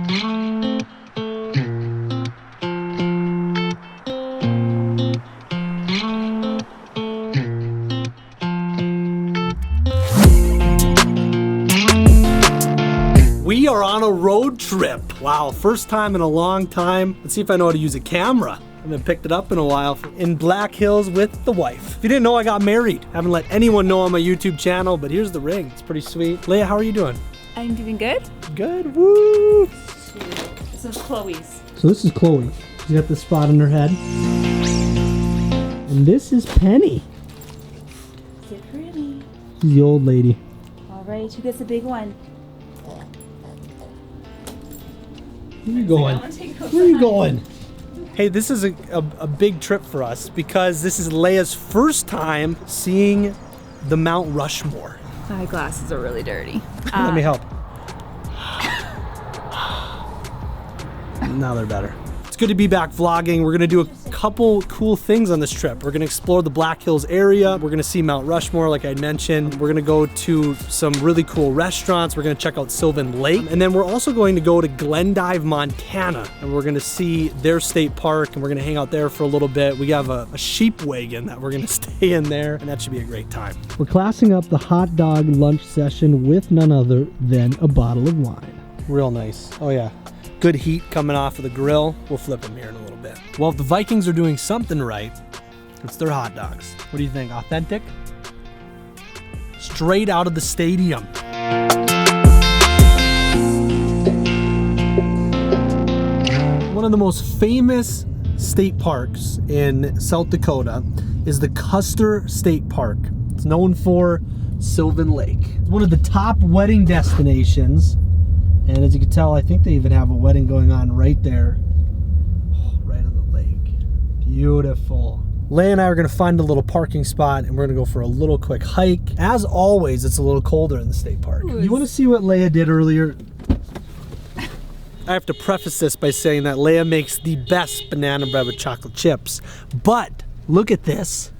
We are on a road trip. Wow, first time in a long time. Let's see if I know how to use a camera. I haven't picked it up in a while. In Black Hills with the wife. If you didn't know, I got married. Haven't let anyone know on my YouTube channel, but here's the ring. It's pretty sweet. Leigha, how are you doing? I'm doing good. Good, woo! This is Chloe's. So this is Chloe. She's got the spot on her head. And this is Penny. So pretty. She's the old lady. All right, who gets the big one? Where are you going? Where are you going? Hey, this is a big trip for us because this is Leia's first time seeing the Mount Rushmore. My glasses are really dirty. Let me help. Now they're better. It's good to be back vlogging. We're gonna do a couple cool things on this trip. We're gonna explore the Black Hills area. We're gonna see Mount Rushmore, like I mentioned. We're gonna go to some really cool restaurants. We're gonna check out Sylvan Lake. And then we're also going to go to Glendive, Montana. And we're gonna see their state park and we're gonna hang out there for a little bit. We have a sheep wagon that we're gonna stay in there and that should be a great time. We're classing up the hot dog lunch session with none other than a bottle of wine. Real nice. Oh yeah. Good heat coming off of the grill. We'll flip them here in a little bit. Well, if the Vikings are doing something right, it's their hot dogs. What do you think? Authentic? Straight out of the stadium. One of the most famous state parks in South Dakota is the Custer State Park. It's known for Sylvan Lake. It's one of the top wedding destinations. And as you can tell, I think they even have a wedding going on right there. Oh, right on the lake. Beautiful. Leigha and I are gonna find a little parking spot and we're gonna go for a little quick hike. As always, it's a little colder in the state park. Ooh, you wanna see what Leigha did earlier? I have to preface this by saying that Leigha makes the best banana bread with chocolate chips. But look at this.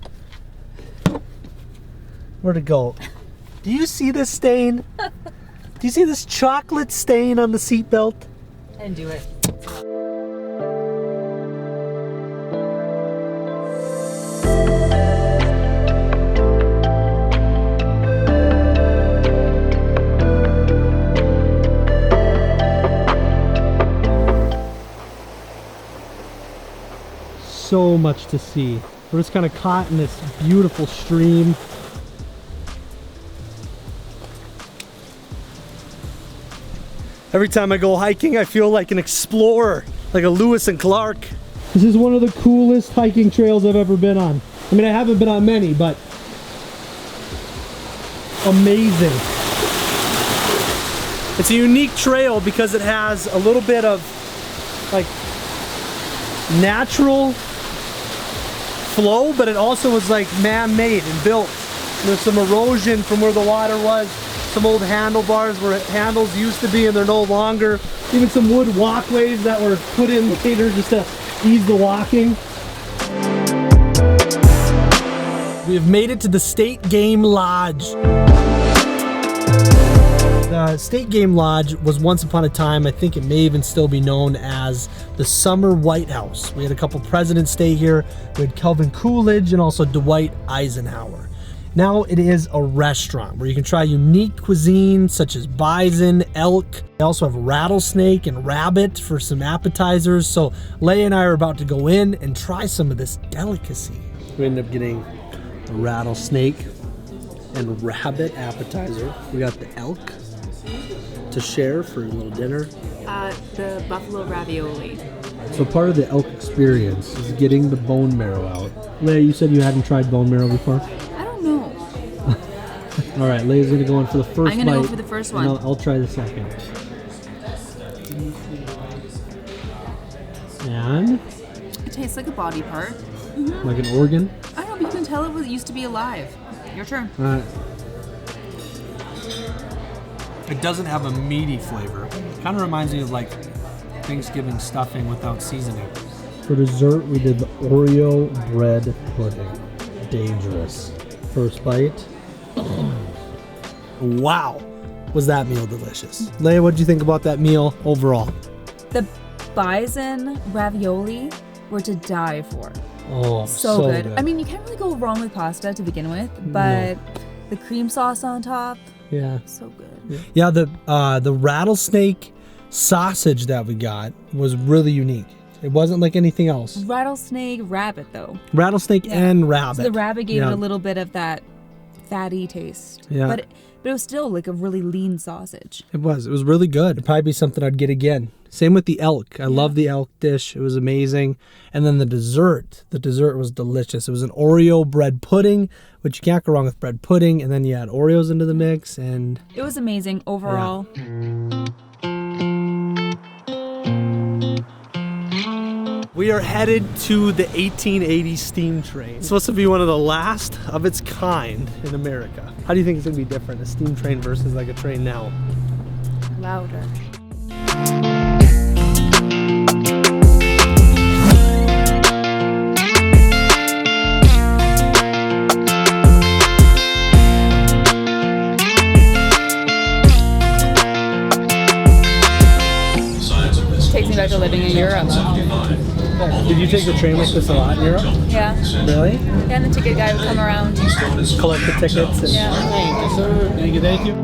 Where'd it go? Do you see this stain? Do you see this chocolate stain on the seatbelt? And do it. So much to see. We're just kind of caught in this beautiful stream. Every time I go hiking, I feel like an explorer, like a Lewis and Clark. This is one of the coolest hiking trails I've ever been on. I mean, I haven't been on many, but amazing. It's a unique trail because it has a little bit of like natural flow, but it also was like man-made and built. There's some erosion from where the water was. Some old handlebars where handles used to be and they're no longer. Even some wood walkways that were put in later just to ease the walking. We have made it to the State Game Lodge. The State Game Lodge was once upon a time, I think it may even still be known as the Summer White House. We had a couple presidents stay here. We had Calvin Coolidge and also Dwight Eisenhower. Now it is a restaurant where you can try unique cuisine such as bison, elk. They also have rattlesnake and rabbit for some appetizers. So Leigha and I are about to go in and try some of this delicacy. We ended up getting a rattlesnake and rabbit appetizer. We got the elk to share for your little dinner. The buffalo ravioli. So part of the elk experience is getting the bone marrow out. Leigha, you said you hadn't tried bone marrow before? No. All right, Leia's gonna go in for the first bite. I'm gonna go for the first one. I'll try the second. And? It tastes like a body part. Mm-hmm. Like an organ? I don't know, but you can tell it used to be alive. Your turn. All right. It doesn't have a meaty flavor. Kind of reminds me of like Thanksgiving stuffing without seasoning. For dessert, we did the Oreo bread pudding. Dangerous. First bite. Wow. Was that meal delicious? Leigha, what did you think about that meal overall? The bison ravioli were to die for. Oh, So good. I mean, you can't really go wrong with pasta to begin with, but the cream sauce on top, yeah. so good. Yeah, the rattlesnake sausage that we got was really unique. It wasn't like anything else. Rattlesnake rabbit, though. Rattlesnake and rabbit. So the rabbit gave it a little bit of that fatty taste. Yeah. But it was still like a really lean sausage. It was really good. It'd probably be something I'd get again. Same with the elk. I love the elk dish. It was amazing. And then the dessert was delicious. It was an Oreo bread pudding, which you can't go wrong with bread pudding. And then you add Oreos into the mix, and it was amazing overall. We are headed to the 1880 steam train. It's supposed to be one of the last of its kind in America. How do you think it's gonna be different, a steam train versus like a train now? Louder. Takes me back to living in Europe. Did you take the train like this a lot in Europe? Yeah. Really? Yeah, and the ticket guy would come around. Collect the tickets and Yeah. thank you, sir. Thank you.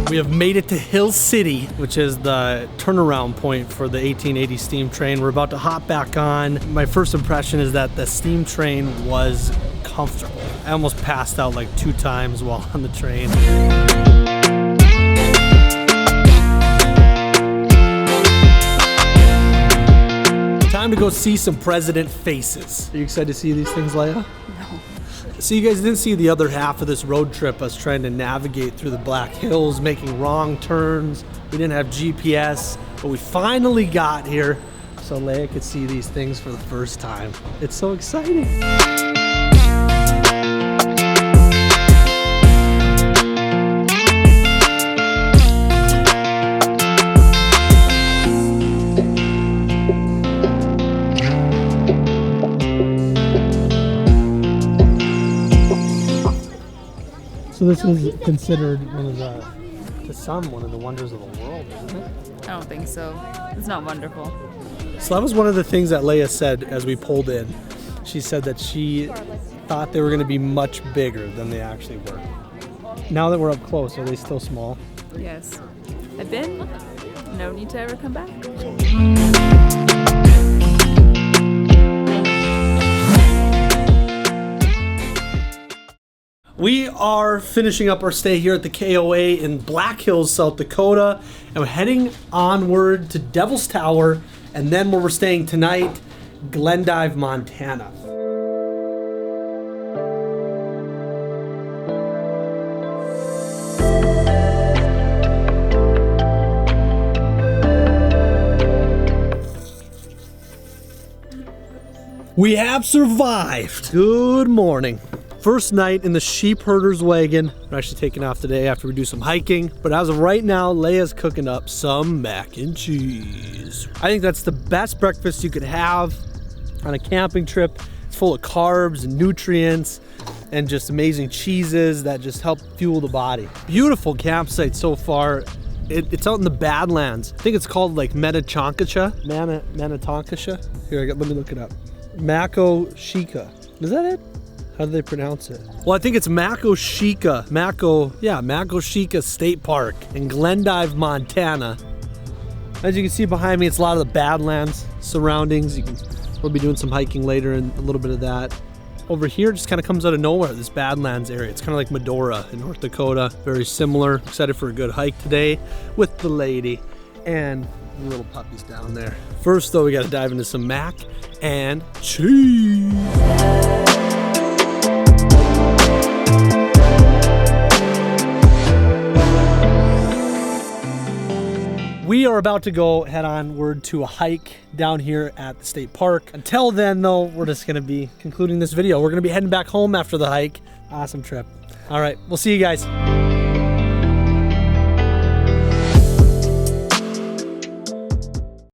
We have made it to Hill City, which is the turnaround point for the 1880 steam train. We're about to hop back on. My first impression is that the steam train was comfortable. I almost passed out like 2 times while on the train. Time to go see some president faces. Are you excited to see these things, Leigha? No. So you guys didn't see the other half of this road trip, us trying to navigate through the Black Hills, making wrong turns. We didn't have GPS, but we finally got here so Leigha could see these things for the first time. It's so exciting. So this is considered one of the wonders of the world, isn't it? I don't think so. It's not wonderful. So that was one of the things that Leigha said as we pulled in. She said that she thought they were going to be much bigger than they actually were. Now that we're up close, are they still small? Yes. I've been. No need to ever come back. We are finishing up our stay here at the KOA in Black Hills, South Dakota, and we're heading onward to Devil's Tower, and then where we're staying tonight, Glendive, Montana. We have survived. Good morning. First night in the sheep herder's wagon. We're actually taking off today after we do some hiking. But as of right now, Leia's cooking up some mac and cheese. I think that's the best breakfast you could have on a camping trip. It's full of carbs and nutrients and just amazing cheeses that just help fuel the body. Beautiful campsite so far. It's out in the Badlands. I think it's called like Makoshika. Here, let me look it up. Makoshika. Is that it? How do they pronounce it? Well, I think it's Makoshika. Makoshika State Park in Glendive, Montana. As you can see behind me, it's a lot of the Badlands surroundings. We'll be doing some hiking later and a little bit of that. Over here, just kind of comes out of nowhere, this Badlands area. It's kind of like Medora in North Dakota. Very similar. Excited for a good hike today with the lady and the little puppies down there. First, though, we got to dive into some mac and cheese. We are about to go head onward to a hike down here at the state park. Until then, though, we're just going to be concluding this video. We're going to be heading back home after the hike. Awesome trip. All right, we'll see you guys.